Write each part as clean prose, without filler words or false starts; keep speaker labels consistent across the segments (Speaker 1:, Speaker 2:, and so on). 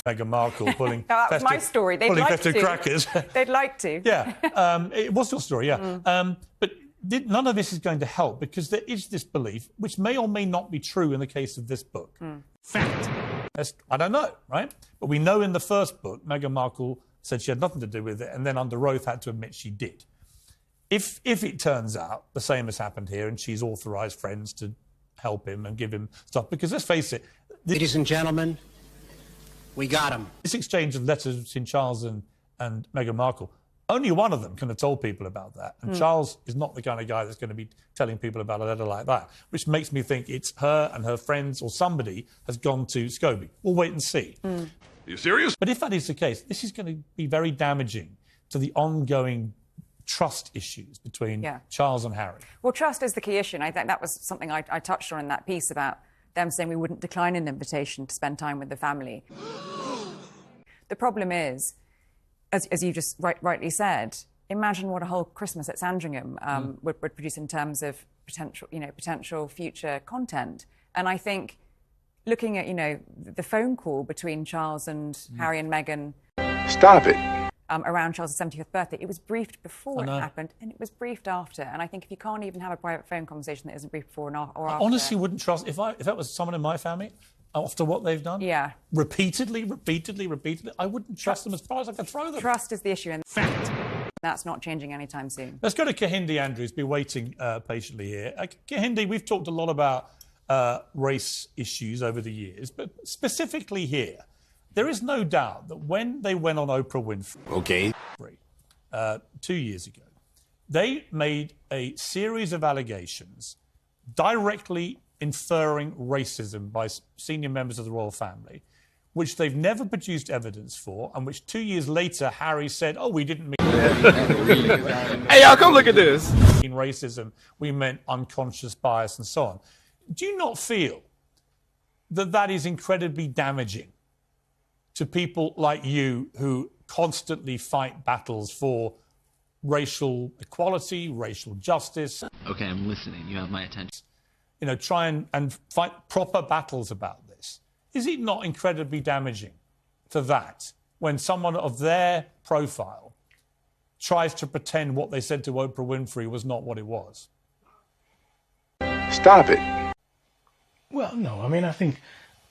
Speaker 1: Meghan Markle pulling
Speaker 2: that was my story. They'd
Speaker 1: pulling
Speaker 2: like
Speaker 1: festive
Speaker 2: to.
Speaker 1: crackers.
Speaker 2: They'd like to.
Speaker 1: Yeah, it was your story, yeah. But none of this is going to help because there is this belief, which may or may not be true in the case of this book. Fact. I don't know, right? But we know in the first book, Meghan Markle said she had nothing to do with it and then under oath had to admit she did. If it turns out the same has happened here and she's authorised friends to help him and give him stuff, because let's face it...
Speaker 3: Ladies and gentlemen, we got him.
Speaker 1: This exchange of letters between Charles and Meghan Markle, only one of them can have told people about that. And Charles is not the kind of guy that's going to be telling people about a letter like that, which makes me think it's her and her friends or somebody has gone to Scobie. We'll wait and see.
Speaker 4: Are you serious?
Speaker 1: But if that is the case, this is going to be very damaging to the ongoing trust issues between Charles and Harry.
Speaker 2: Well, trust is the key issue, and I think that was something I touched on in that piece about them saying we wouldn't decline an invitation to spend time with the family. The problem is, as you just rightly said, imagine what a whole Christmas at Sandringham would produce in terms of potential future content. And I think looking at, the phone call between Charles and Harry and Meghan...
Speaker 4: Stop it.
Speaker 2: Around Charles' 70th birthday, it was briefed before it happened, and it was briefed after. And I think if you can't even have a private phone conversation that isn't briefed before or after...
Speaker 1: I honestly wouldn't trust... If that was someone in my family... After what they've done?
Speaker 2: Yeah.
Speaker 1: Repeatedly, I wouldn't trust them as far as I could throw them.
Speaker 2: Trust is the issue. And
Speaker 1: fact.
Speaker 2: That's not changing anytime soon.
Speaker 1: Let's go to Kahindi Andrews, be waiting patiently here. Kahindi, we've talked a lot about race issues over the years, but specifically here, there is no doubt that when they went on Oprah Winfrey 2 years ago, they made a series of allegations directly inferring racism by senior members of the royal family, which they've never produced evidence for, and which 2 years later Harry said, we didn't mean...
Speaker 4: Hey, y'all, come look at this.
Speaker 1: In racism, we meant unconscious bias and so on. Do you not feel that that is incredibly damaging to people like you who constantly fight battles for racial equality, racial justice?
Speaker 5: Okay, I'm listening. You have my attention.
Speaker 1: Try and fight proper battles about this. Is it not incredibly damaging to that when someone of their profile tries to pretend what they said to Oprah Winfrey was not what it was?
Speaker 4: Stop it.
Speaker 6: Well, no, I think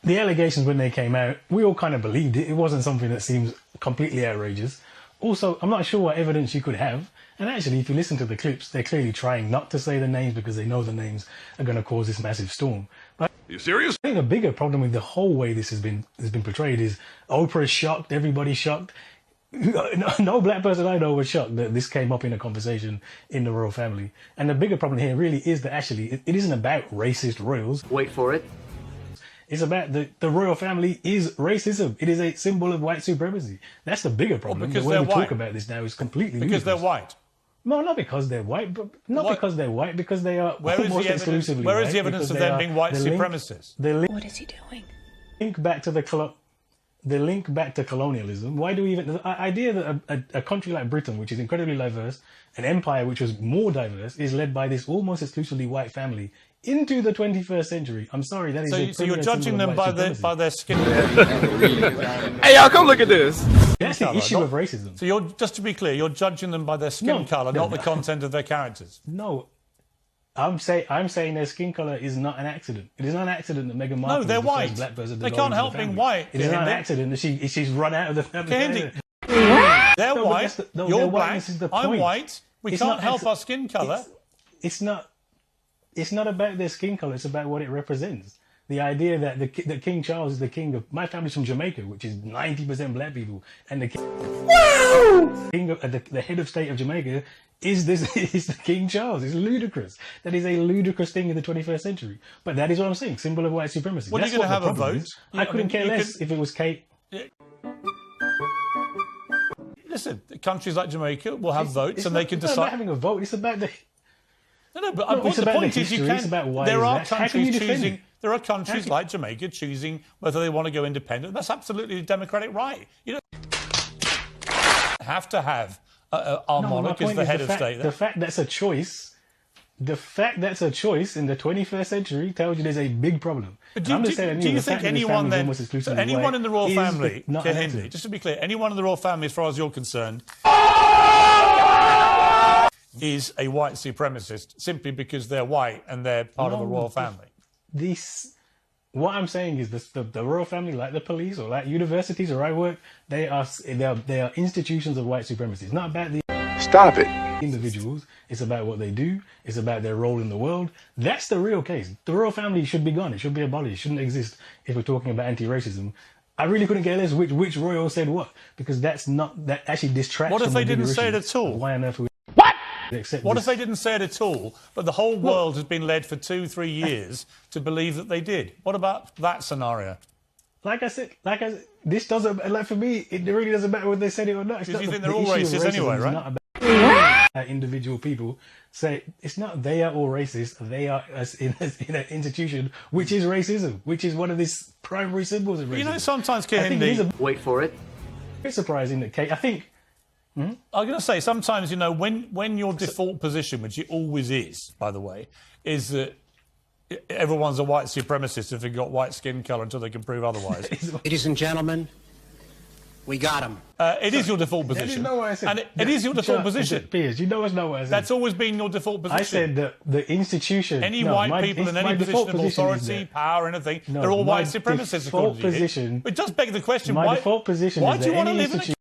Speaker 6: the allegations when they came out, we all kind of believed it. It wasn't something that seems completely outrageous. Also, I'm not sure what evidence you could have. And actually, if you listen to the clips, they're clearly trying not to say the names because they know the names are going to cause this massive storm. But
Speaker 4: are you serious?
Speaker 6: I think a bigger problem with the whole way this has been portrayed is Oprah's shocked, everybody's shocked. No black person I know was shocked that this came up in a conversation in the royal family. And the bigger problem here really is that actually it isn't about racist royals.
Speaker 5: Wait for it.
Speaker 6: It's about the royal family is racism. It is a symbol of white supremacy. That's the bigger problem.
Speaker 1: Because
Speaker 6: the way
Speaker 1: they're
Speaker 6: we
Speaker 1: white.
Speaker 6: talk about this now is completely
Speaker 1: because
Speaker 6: ludicrous.
Speaker 1: They're white.
Speaker 6: No, not because they're white, but because they're white, because they are almost exclusively white.
Speaker 1: Where is the evidence of them being white supremacists?
Speaker 2: What is he doing?
Speaker 6: Link back to colonialism. Why do we even... The idea that a country like Britain, which is incredibly diverse, an empire which was more diverse, is led by this almost exclusively white family into the 21st century. I'm sorry, that is...
Speaker 1: So you're judging them by their skin.
Speaker 4: Hey, y'all, come look at this.
Speaker 6: That's the issue of racism.
Speaker 1: So just to be clear, you're judging them by their skin colour, not the content of their characters.
Speaker 6: No. I'm saying their skin colour is not an accident. It is not an accident that Meghan Markle
Speaker 1: is the
Speaker 6: white. First black person to
Speaker 1: they
Speaker 6: go
Speaker 1: can't
Speaker 6: into
Speaker 1: help
Speaker 6: the
Speaker 1: being
Speaker 6: family.
Speaker 1: white.
Speaker 6: It is not an accident that she's run out of the family.
Speaker 1: They're white. You're black. I'm white. We can't help our skin colour.
Speaker 6: It's not about their skin colour. It's about what it represents. The idea that King Charles is the king of... My family's from Jamaica, which is 90% black people. And the king of, the head of state of Jamaica is the King Charles. It's ludicrous. That is a ludicrous thing in the 21st century. But that is what I'm saying. Symbol of white supremacy.
Speaker 1: Well, you're going to have a vote.
Speaker 6: I couldn't care less if it was Kate.
Speaker 1: Listen, countries like Jamaica will have votes and they can decide...
Speaker 6: It's not about having a vote. It's about the...
Speaker 1: No, but the point is you can... There are countries choosing... There are countries like Jamaica choosing whether they want to go independent. That's absolutely a democratic right. You don't have to have our monarch as the head of state.
Speaker 6: The fact that's a choice The fact that's a choice in the 21st century tells you there's a big problem.
Speaker 1: But do you think anyone then, so anyone in the royal family, Kehinde, just to be clear, anyone in the royal family, as far as you're concerned, is a white supremacist simply because they're white and they're part of the royal family?
Speaker 6: What I'm saying is the royal family, like the police or like universities where I work, they are institutions of white supremacy. It's not about the
Speaker 4: Stop it.
Speaker 6: individuals. It's about what they do. It's about their role in the world. That's the real case. The royal family should be gone. It should be abolished. It shouldn't exist if we're talking about anti-racism. I really couldn't care less which royal said what, because that actually distracts.
Speaker 1: What if they didn't say it at all?
Speaker 6: Why on earth would
Speaker 1: What if they didn't say it at all, but the whole world has been led for 2-3 years to believe that they did? What about that scenario?
Speaker 6: Like I said, this doesn't, like for me, it really doesn't matter whether they said it or not.
Speaker 1: Because you think they're all racist anyway, right?
Speaker 6: Not about individual people say, it's not they are all racist, they are in an institution which is racism, which is one of these primary symbols of racism.
Speaker 1: You know, sometimes, Kehinde,
Speaker 3: Wait for it.
Speaker 6: It's surprising that Kate, I think.
Speaker 1: I'm going to say, sometimes, you know, when your default position, which it always is, by the way, is that everyone's a white supremacist if they've got white skin colour until they can prove otherwise.
Speaker 3: Ladies and gentlemen, we got him.
Speaker 1: It is your default position.
Speaker 6: That is not what I said.
Speaker 1: And it is your default position.
Speaker 6: Piers, you know it's not what I said.
Speaker 1: That's always been your default position.
Speaker 6: I said that the institution...
Speaker 1: Any white people in any position of authority, power, anything, they're all white supremacists.
Speaker 6: Default position...
Speaker 1: It does beg the question,
Speaker 6: my default position
Speaker 1: why
Speaker 6: is
Speaker 1: do you
Speaker 6: that
Speaker 1: want to live in a country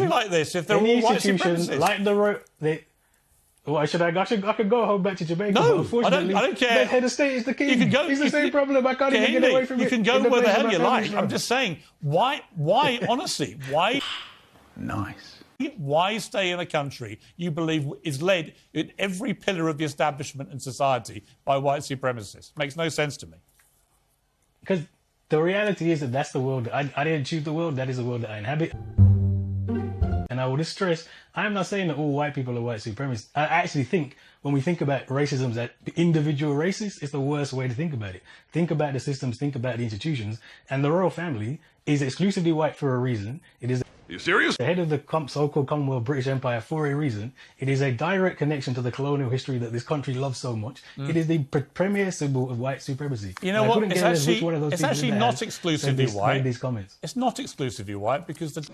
Speaker 1: like this if they're all white supremacists?
Speaker 6: Like I could go home back to Jamaica.
Speaker 1: No,
Speaker 6: unfortunately,
Speaker 1: I don't care.
Speaker 6: The head of state is the king.
Speaker 1: You can go,
Speaker 6: it's the same problem. I can't even get away from it.
Speaker 1: You can go where the hell you like. I'm just saying, why, honestly, why...
Speaker 5: Nice.
Speaker 1: Why stay in a country you believe is led in every pillar of the establishment and society by white supremacists? Makes no sense to me.
Speaker 6: Because the reality is that that's the world. I didn't choose the world. That is the world that I inhabit. And I will just stress, I'm not saying that all white people are white supremacists. I actually think when we think about racism as individual racist, it's the worst way to think about it. Think about the systems, think about the institutions. And the royal family is exclusively white for a reason. It is...
Speaker 4: Are you serious?
Speaker 6: The head of the so-called Commonwealth British Empire for a reason. It is a direct connection to the colonial history that this country loves so much. It is the premier symbol of white supremacy.
Speaker 1: You know what? It's actually not exclusively white.
Speaker 6: These comments.
Speaker 1: It's not exclusively white because the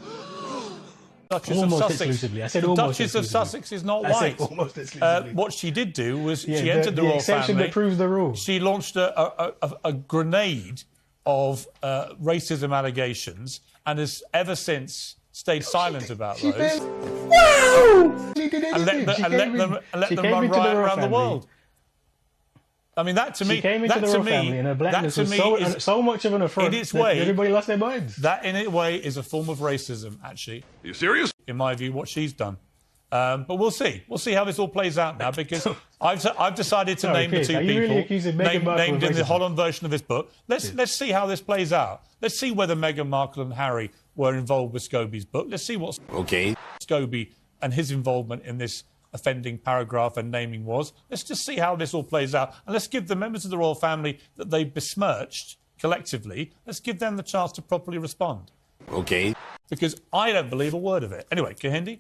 Speaker 1: Duchess
Speaker 6: almost
Speaker 1: of Sussex.
Speaker 6: Exclusively. I said
Speaker 1: the
Speaker 6: almost
Speaker 1: Duchess of Sussex is not
Speaker 6: I
Speaker 1: white.
Speaker 6: said almost exclusively.
Speaker 1: What she did do was she entered the royal
Speaker 6: exception
Speaker 1: family.
Speaker 6: that proves the rule.
Speaker 1: She launched a grenade of racism allegations and has ever since stayed silent about those.
Speaker 6: Wow! She did
Speaker 1: And let them run riot around the world. I mean, that to me...
Speaker 6: She came into the royal family and her blackness was so much of an affront that everybody lost their minds.
Speaker 1: That, in a way, is a form of racism, actually.
Speaker 4: Are you serious?
Speaker 1: In my view, what she's done. But we'll see. We'll see how this all plays out now, because I've decided to name the two people named in the Holland version of this book. Let's see how this plays out. Let's see whether Meghan Markle and Harry were involved with Scobie's book. Let's see what Scobie and his involvement in this offending paragraph and naming was. Let's just see how this all plays out. And let's give the members of the royal family that they besmirched collectively, let's give them the chance to properly respond.
Speaker 4: Okay.
Speaker 1: Because I don't believe a word of it. Anyway, Kehinde,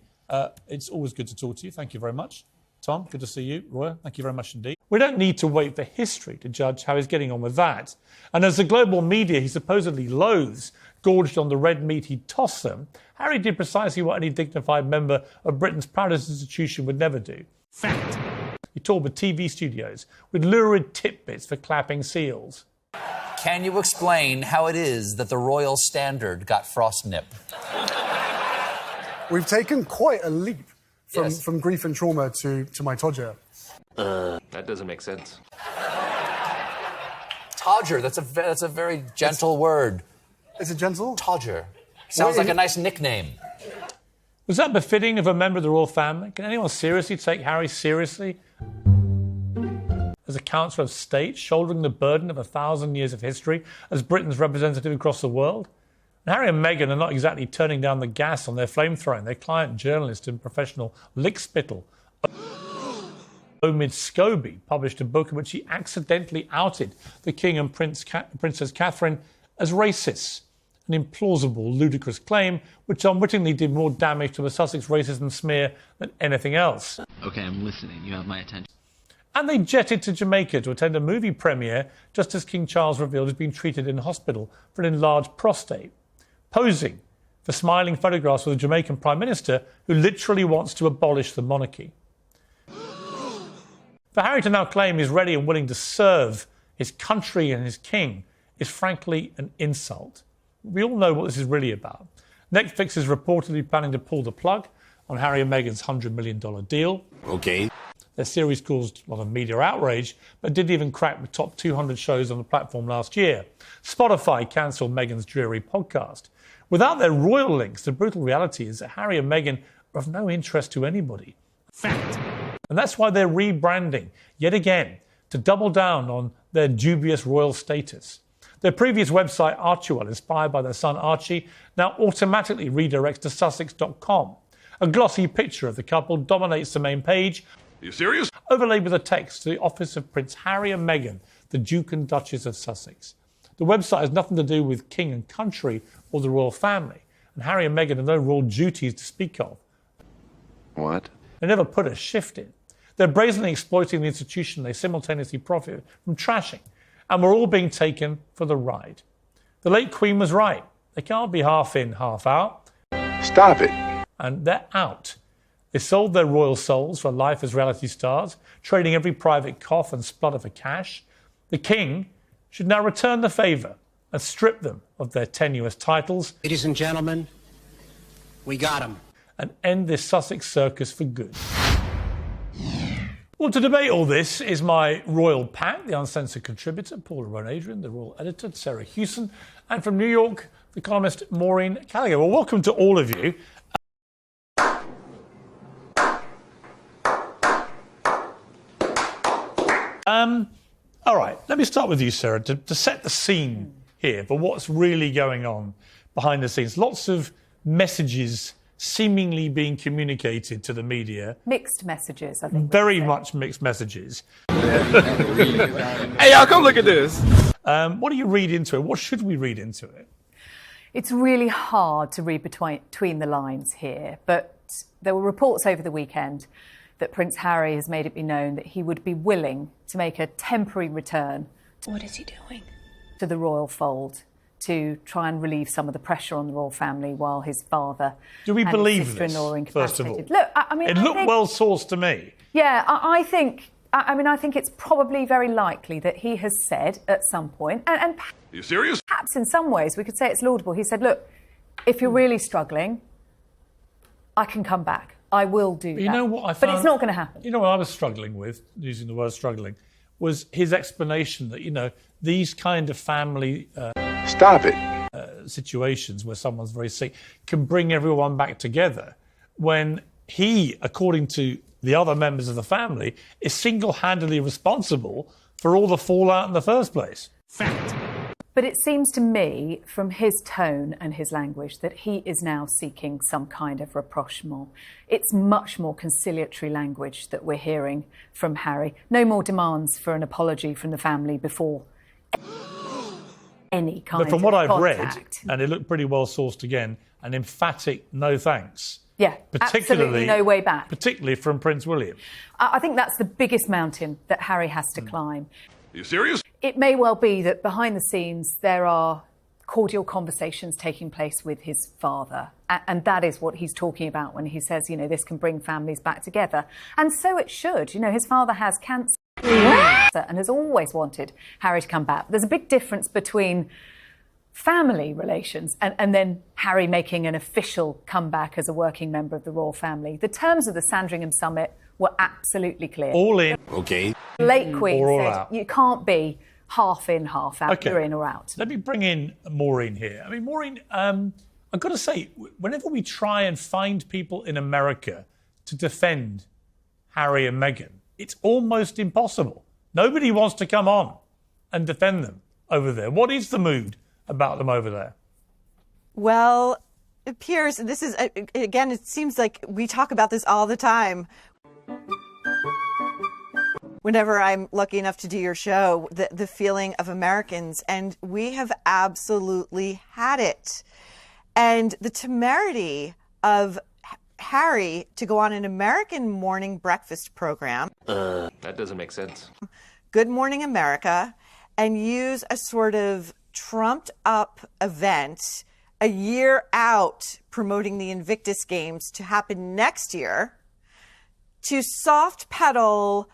Speaker 1: it's always good to talk to you. Thank you very much. Tom, good to see you. Roya, thank you very much indeed. We don't need to wait for history to judge how he's getting on with that. And as the global media he supposedly loathes gorged on the red meat he'd toss them, Harry did precisely what any dignified member of Britain's proudest institution would never do. Fact. He toured with TV studios with lurid tidbits for clapping seals.
Speaker 7: Can you explain how it is that the royal standard got frostnip?
Speaker 8: We've taken quite a leap from grief and trauma to my Todger.
Speaker 9: That doesn't make sense.
Speaker 7: Todger, that's a very gentle word.
Speaker 8: Is it gentle?
Speaker 7: Todger. Sounds like a nice nickname.
Speaker 1: Was that befitting of a member of the royal family? Can anyone seriously take Harry seriously as a counsellor of state, shouldering the burden of 1,000 years of history as Britain's representative across the world? And Harry and Meghan are not exactly turning down the gas on their flamethrowing. Their client, journalist and professional lickspittle, Omid Scobie, published a book in which he accidentally outed the King and Princess Catherine as racists. an implausible, ludicrous claim which unwittingly did more damage to the Sussex racism smear than anything else.
Speaker 5: Okay, I'm listening. You have my attention.
Speaker 1: And they jetted to Jamaica to attend a movie premiere just as King Charles revealed he'd been treated in hospital for an enlarged prostate, posing for smiling photographs with a Jamaican Prime Minister who literally wants to abolish the monarchy. For Harry to now claim he's ready and willing to serve his country and his king is frankly an insult. We all know what this is really about. Netflix is reportedly planning to pull the plug on Harry and Meghan's $100 million deal.
Speaker 3: Okay.
Speaker 1: Their series caused a lot of media outrage, but didn't even crack the top 200 shows on the platform last year. Spotify cancelled Meghan's dreary podcast. Without their royal links, the brutal reality is that Harry and Meghan are of no interest to anybody. Fact. And that's why they're rebranding, yet again, to double down on their dubious royal status. Their previous website, Archewell, inspired by their son Archie, now automatically redirects to Sussex.com. A glossy picture of the couple dominates the main page.
Speaker 4: Are you serious?
Speaker 1: Overlaid with a text to the office of Prince Harry and Meghan, the Duke and Duchess of Sussex. The website has nothing to do with king and country or the royal family, and Harry and Meghan have no royal duties to speak of.
Speaker 9: What?
Speaker 1: They never put a shift in. They're brazenly exploiting the institution they simultaneously profit from trashing, and we're all being taken for the ride. The late Queen was right. They can't be half in, half out.
Speaker 4: Stop it.
Speaker 1: And they're out. They sold their royal souls for life as reality stars, trading every private cough and splutter for cash. The king should now return the favour and strip them of their tenuous titles.
Speaker 3: Ladies and gentlemen, we got him.
Speaker 1: And end this Sussex circus for good. Well, to debate all this is my royal pack, the uncensored contributor, Paula Rowan-Adrian, the royal editor, Sarah Hewson, and from New York, the columnist Maureen Gallagher. Well, welcome to all of you. All right, let me start with you, Sarah, to set the scene here for what's really going on behind the scenes. Lots of messages seemingly being communicated to the media.
Speaker 2: Mixed messages, I think.
Speaker 1: Very much mixed messages.
Speaker 4: Hey, y'all, come look at this.
Speaker 1: What do you read into it? What should we read into it?
Speaker 10: It's really hard to read between the lines here, but there were reports over the weekend that Prince Harry has made it be known that he would be willing to make a temporary return.
Speaker 11: What is he doing?
Speaker 10: To the royal fold, to try and relieve some of the pressure on the royal family while his father
Speaker 1: Do we
Speaker 10: and
Speaker 1: believe
Speaker 10: his sister-in-law
Speaker 1: this, first of all?
Speaker 10: Look, I mean,
Speaker 1: it looked well sourced to me.
Speaker 10: Yeah, I think it's probably very likely that he has said at some point, and
Speaker 4: Are you serious?
Speaker 10: perhaps in some ways we could say it's laudable. He said, look, if you're really struggling, I can come back. I will do that.
Speaker 1: You know what I found?
Speaker 10: But it's not going to happen.
Speaker 1: You know what I was struggling with, using the word struggling, was his explanation that, these kind of family
Speaker 4: Stop it.
Speaker 1: situations where someone's very sick can bring everyone back together when he, according to the other members of the family, is single-handedly responsible for all the fallout in the first place. Fact.
Speaker 10: But it seems to me, from his tone and his language, that he is now seeking some kind of rapprochement. It's much more conciliatory language that we're hearing from Harry. No more demands for an apology from the family before any kind of contact.
Speaker 1: But from what I've read, and it looked pretty well sourced again, an emphatic no thanks.
Speaker 10: Yeah, absolutely no way back.
Speaker 1: Particularly from Prince William.
Speaker 10: I think that's the biggest mountain that Harry has to climb.
Speaker 4: Are you serious?
Speaker 10: It may well be that behind the scenes there are cordial conversations taking place with his father. And that is what he's talking about when he says, this can bring families back together. And so it should. His father has cancer and has always wanted Harry to come back. There's a big difference between family relations and then Harry making an official comeback as a working member of the royal family. The terms of the Sandringham summit were absolutely clear.
Speaker 1: All in.
Speaker 3: Okay.
Speaker 10: Late Queen
Speaker 1: Or all
Speaker 10: said
Speaker 1: out.
Speaker 10: You can't be half in, half out.
Speaker 1: Okay.
Speaker 10: You're in or out.
Speaker 1: Let me bring in Maureen here. I mean, Maureen, I've got to say, whenever we try and find people in America to defend Harry and Meghan, it's almost impossible. Nobody wants to come on and defend them over there. What is the mood about them over there?
Speaker 12: Well, Piers, this is, again, it seems like we talk about this all the time. whenever I'm lucky enough to do your show, the feeling of Americans, and we have absolutely had it. And the temerity of Harry to go on an American morning breakfast program,
Speaker 4: That doesn't make sense.
Speaker 12: Good Morning America, and use a sort of trumped up event a year out promoting the Invictus Games to happen next year, to soft pedal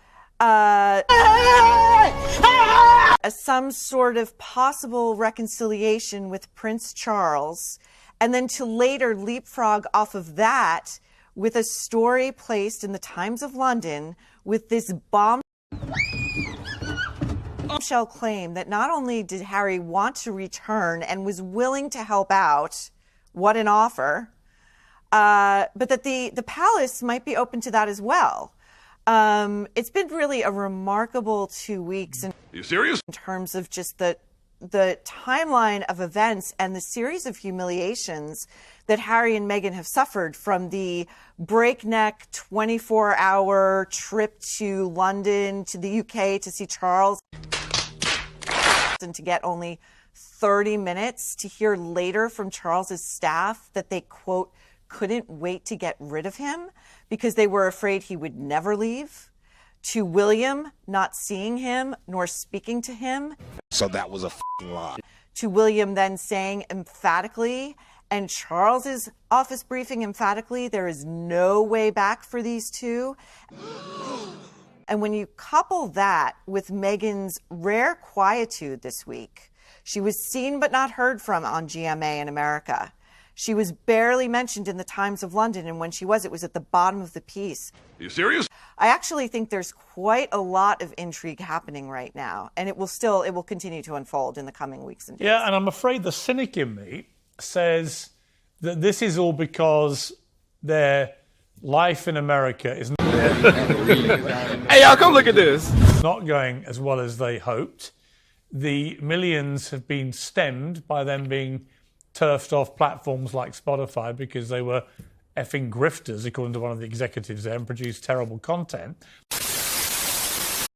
Speaker 12: some sort of possible reconciliation with Prince Charles, and then to later leapfrog off of that with a story placed in the Times of London with this bombshell claim that not only did Harry want to return and was willing to help out, what an offer, but that the palace might be open to that as well. It's been really a remarkable 2 weeks in terms of just the timeline of events and the series of humiliations that Harry and Meghan have suffered, from the breakneck 24-hour trip to London to the UK to see Charles, and to get only 30 minutes, to hear later from Charles's staff that they, quote, couldn't wait to get rid of him because they were afraid he would never leave, to William not seeing him nor speaking to him.
Speaker 11: So that was a f***ing lie.
Speaker 12: To William then saying emphatically, and Charles's office briefing emphatically, there is no way back for these two. And when you couple that with Meghan's rare quietude this week, she was seen but not heard from on GMA in America. She was barely mentioned in the Times of London, and when she was, it was at the bottom of the piece.
Speaker 4: Are you serious?
Speaker 12: I actually think there's quite a lot of intrigue happening right now, and it will continue to unfold in the coming weeks and days.
Speaker 1: Yeah, and I'm afraid the cynic in me says that this is all because their life in America is
Speaker 4: Hey, y'all, come look at this.
Speaker 1: Not going as well as they hoped. The millions have been stemmed by them being turfed off platforms like Spotify because they were effing grifters, according to one of the executives there, and produced terrible content.